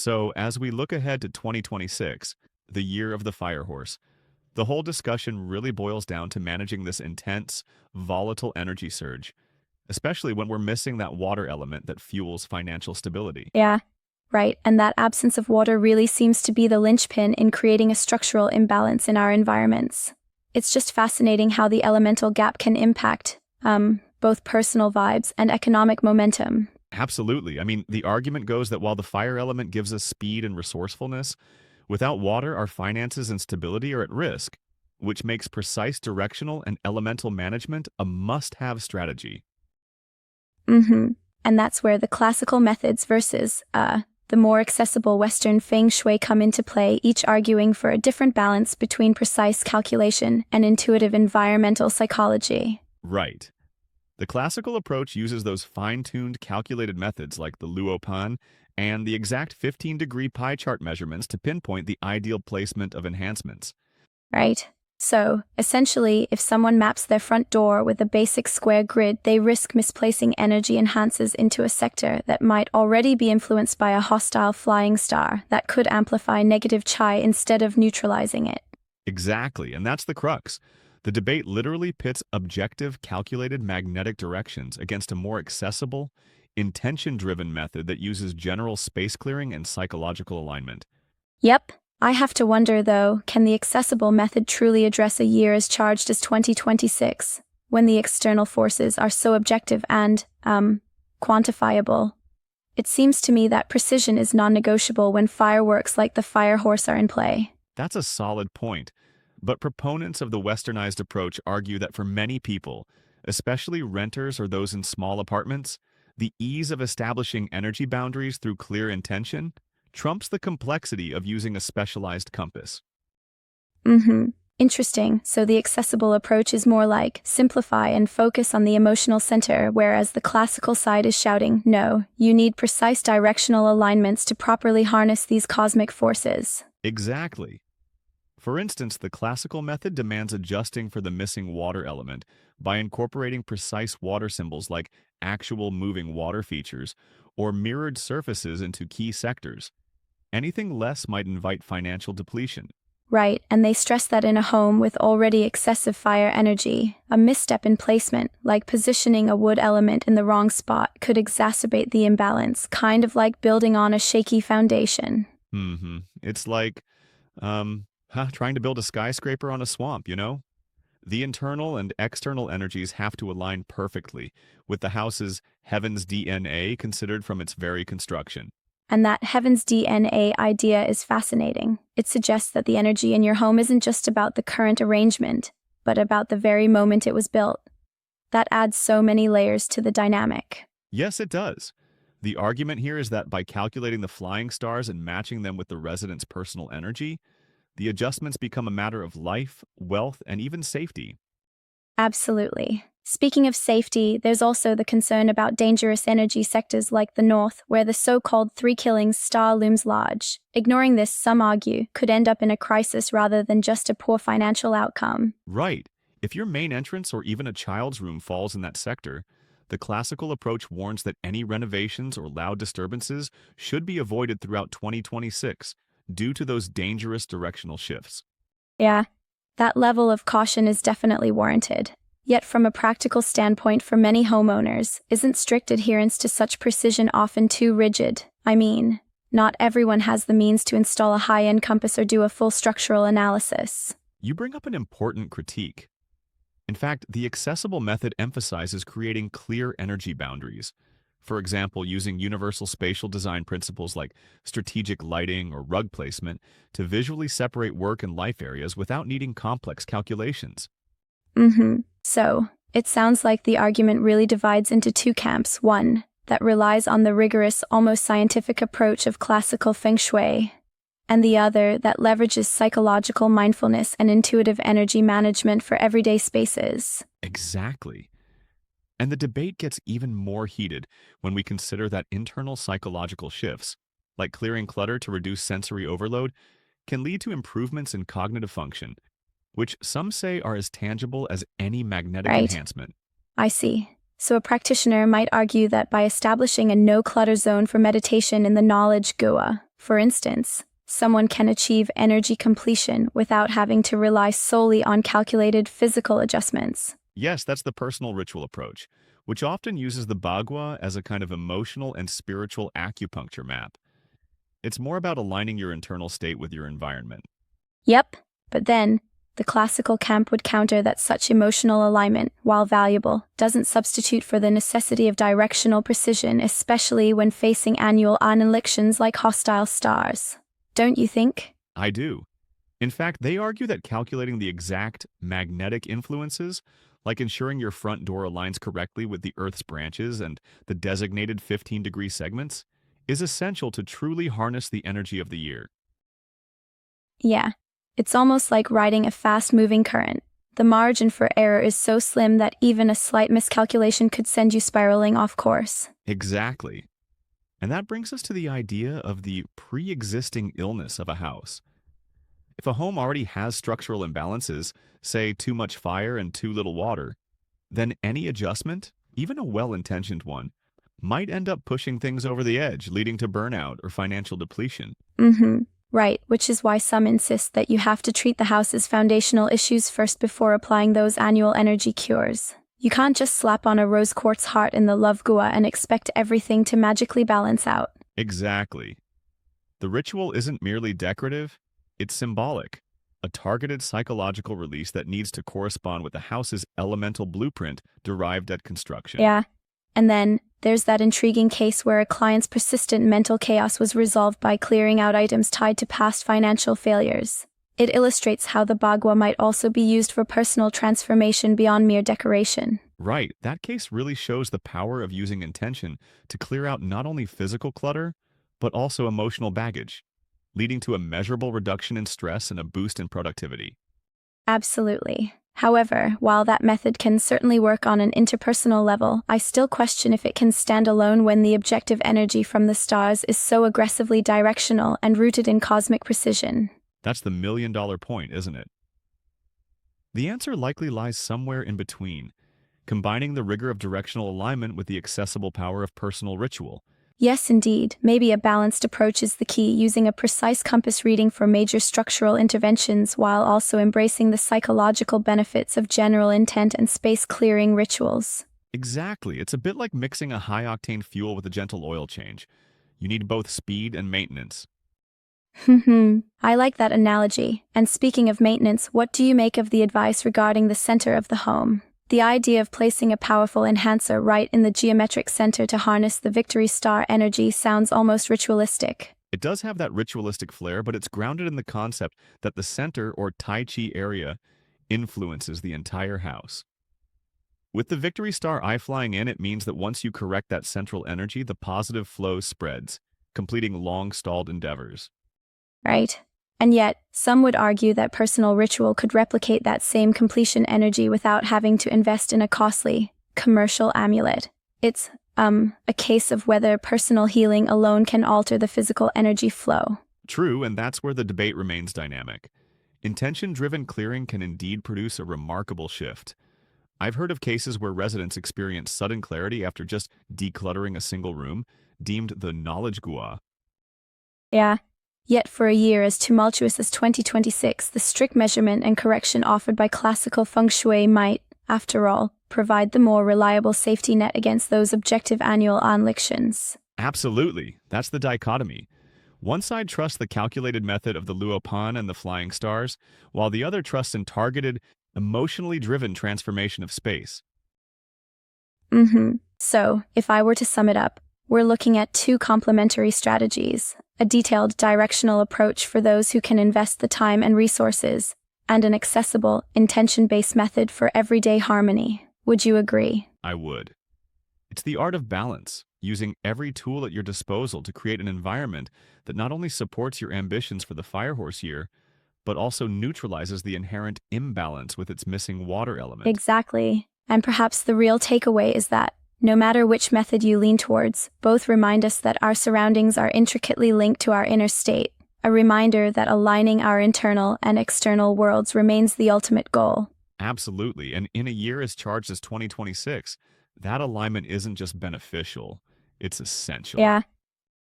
So, as we look ahead to 2026, the year of the fire horse, the whole discussion really boils down to managing this intense, volatile energy surge, especially when we're missing that water element that fuels financial stability. Yeah, right. And that absence of water really seems to be the linchpin in creating a structural imbalance in our environments. It's just fascinating how the elemental gap can impact both personal vibes and economic momentum. Absolutely. I mean, the argument goes that while the fire element gives us speed and resourcefulness, without water, our finances and stability are at risk, which makes precise directional and elemental management a must have strategy. Mm-hmm. And that's where the classical methods versus the more accessible Western feng shui come into play, each arguing for a different balance between precise calculation and intuitive environmental psychology. Right. The classical approach uses those fine tuned calculated methods like the Luopan and the exact 15-degree pie chart measurements to pinpoint the ideal placement of enhancements. Right? So, essentially, if someone maps their front door with a basic square grid, they risk misplacing energy enhancers into a sector that might already be influenced by a hostile flying star that could amplify negative chi instead of neutralizing it. Exactly, and that's the crux. The debate literally pits objective, calculated magnetic directions against a more accessible, intention-driven method that uses general space clearing and psychological alignment. Yep. I have to wonder, though, can the accessible method truly address a year as charged as 2026, when the external forces are so objective and, quantifiable? It seems to me that precision is non-negotiable when fireworks like the fire horse are in play. That's a solid point, but proponents of the westernized approach argue that for many people, especially renters or those in small apartments, the ease of establishing energy boundaries through clear intention trumps the complexity of using a specialized compass. Mm-hmm. Interesting. So the accessible approach is more like simplify and focus on the emotional center, whereas the classical side is shouting, no, you need precise directional alignments to properly harness these cosmic forces. Exactly. For instance, the classical method demands adjusting for the missing water element by incorporating precise water symbols like actual moving water features or mirrored surfaces into key sectors. Anything less might invite financial depletion. Right, and they stress that in a home with already excessive fire energy, a misstep in placement, like positioning a wood element in the wrong spot, could exacerbate the imbalance, kind of like building on a shaky foundation. It's like, trying to build a skyscraper on a swamp, you know? The internal and external energies have to align perfectly, with the house's heaven's DNA considered from its very construction. And that heaven's DNA idea is fascinating. It suggests that the energy in your home isn't just about the current arrangement, but about the very moment it was built. That adds so many layers to the dynamic. Yes, it does. The argument here is that by calculating the flying stars and matching them with the resident's personal energy, the adjustments become a matter of life, wealth, and even safety. Absolutely. Speaking of safety, there's also the concern about dangerous energy sectors like the North, where the so-called three killings star looms large. Ignoring this, some argue, could end up in a crisis rather than just a poor financial outcome. Right. If your main entrance or even a child's room falls in that sector, the classical approach warns that any renovations or loud disturbances should be avoided throughout 2026 due to those dangerous directional shifts. Yeah, that level of caution is definitely warranted. Yet from a practical standpoint for many homeowners, isn't strict adherence to such precision often too rigid? I mean, not everyone has the means to install a high-end compass or do a full structural analysis. You bring up an important critique. In fact, the accessible method emphasizes creating clear energy boundaries. For example, using universal spatial design principles like strategic lighting or rug placement to visually separate work and life areas without needing complex calculations. Mm-hmm. So, it sounds like the argument really divides into two camps. One that relies on the rigorous, almost scientific approach of classical feng shui, and the other that leverages psychological mindfulness and intuitive energy management for everyday spaces. Exactly. And the debate gets even more heated when we consider that internal psychological shifts, like clearing clutter to reduce sensory overload, can lead to improvements in cognitive function, which some say are as tangible as any magnetic Right? enhancement. I see. So a practitioner might argue that by establishing a no-clutter zone for meditation in the knowledge gua, For instance, someone can achieve energy completion without having to rely solely on calculated physical adjustments. Yes, that's the personal ritual approach, which often uses the bagua as a kind of emotional and spiritual acupuncture map. It's more about aligning your internal state with your environment. Yep, but then, the classical camp would counter that such emotional alignment, while valuable, doesn't substitute for the necessity of directional precision, especially when facing annual annihilitions like hostile stars. Don't you think? I do. In fact, they argue that calculating the exact magnetic influences, like ensuring your front door aligns correctly with the Earth's branches and the designated 15-degree segments, is essential to truly harness the energy of the year. Yeah. It's almost like riding a fast-moving current. The margin for error is so slim that even a slight miscalculation could send you spiraling off course. Exactly. And that brings us to the idea of the pre-existing illness of a house. If a home already has structural imbalances, say too much fire and too little water, then any adjustment, even a well-intentioned one, might end up pushing things over the edge, leading to burnout or financial depletion. Right, which is why some insist that you have to treat the house's foundational issues first before applying those annual energy cures. You can't just slap on a rose quartz heart in the love gua and expect everything to magically balance out. Exactly. The ritual isn't merely decorative, it's symbolic, a targeted psychological release that needs to correspond with the house's elemental blueprint derived at construction. Yeah. And then, there's that intriguing case where a client's persistent mental chaos was resolved by clearing out items tied to past financial failures. It illustrates how the bagua might also be used for personal transformation beyond mere decoration. Right, that case really shows the power of using intention to clear out not only physical clutter, but also emotional baggage, leading to a measurable reduction in stress and a boost in productivity. Absolutely. However, while that method can certainly work on an interpersonal level, I still question if it can stand alone when the objective energy from the stars is so aggressively directional and rooted in cosmic precision. That's the million-dollar point, isn't it? The answer likely lies somewhere in between, combining the rigor of directional alignment with the accessible power of personal ritual. Yes, indeed. Maybe a balanced approach is the key, using a precise compass reading for major structural interventions while also embracing the psychological benefits of general intent and space-clearing rituals. Exactly, it's a bit like mixing a high-octane fuel with a gentle oil change. You need both speed and maintenance. I like that analogy. And speaking of maintenance, what do you make of the advice regarding the center of the home? The idea of placing a powerful enhancer right in the geometric center to harness the victory star energy sounds almost ritualistic. It does have that ritualistic flair, but it's grounded in the concept that the center or Tai Chi area influences the entire house. With the victory star eye flying in, it means that once you correct that central energy, the positive flow spreads, completing long-stalled endeavors. Right? And yet, some would argue that personal ritual could replicate that same completion energy without having to invest in a costly, commercial amulet. It's, a case of whether personal healing alone can alter the physical energy flow. True, and that's where the debate remains dynamic. Intention-driven clearing can indeed produce a remarkable shift. I've heard of cases where residents experience sudden clarity after just decluttering a single room, deemed the knowledge gua. Yeah. Yet for a year as tumultuous as 2026, the strict measurement and correction offered by classical feng shui might, after all, provide the more reliable safety net against those objective annual annihilitions. Absolutely, that's the dichotomy. One side trusts the calculated method of the Luopan and the flying stars, while the other trusts in targeted, emotionally driven transformation of space. So, if I were to sum it up, we're looking at two complementary strategies: a detailed directional approach for those who can invest the time and resources, and an accessible, intention-based method for everyday harmony. Would you agree? I would. It's the art of balance, using every tool at your disposal to create an environment that not only supports your ambitions for the Firehorse year, but also neutralizes the inherent imbalance with its missing water element. Exactly. And perhaps the real takeaway is that, no matter which method you lean towards, both remind us that our surroundings are intricately linked to our inner state, a reminder that aligning our internal and external worlds remains the ultimate goal. Absolutely, and in a year as charged as 2026, that alignment isn't just beneficial, it's essential. Yeah.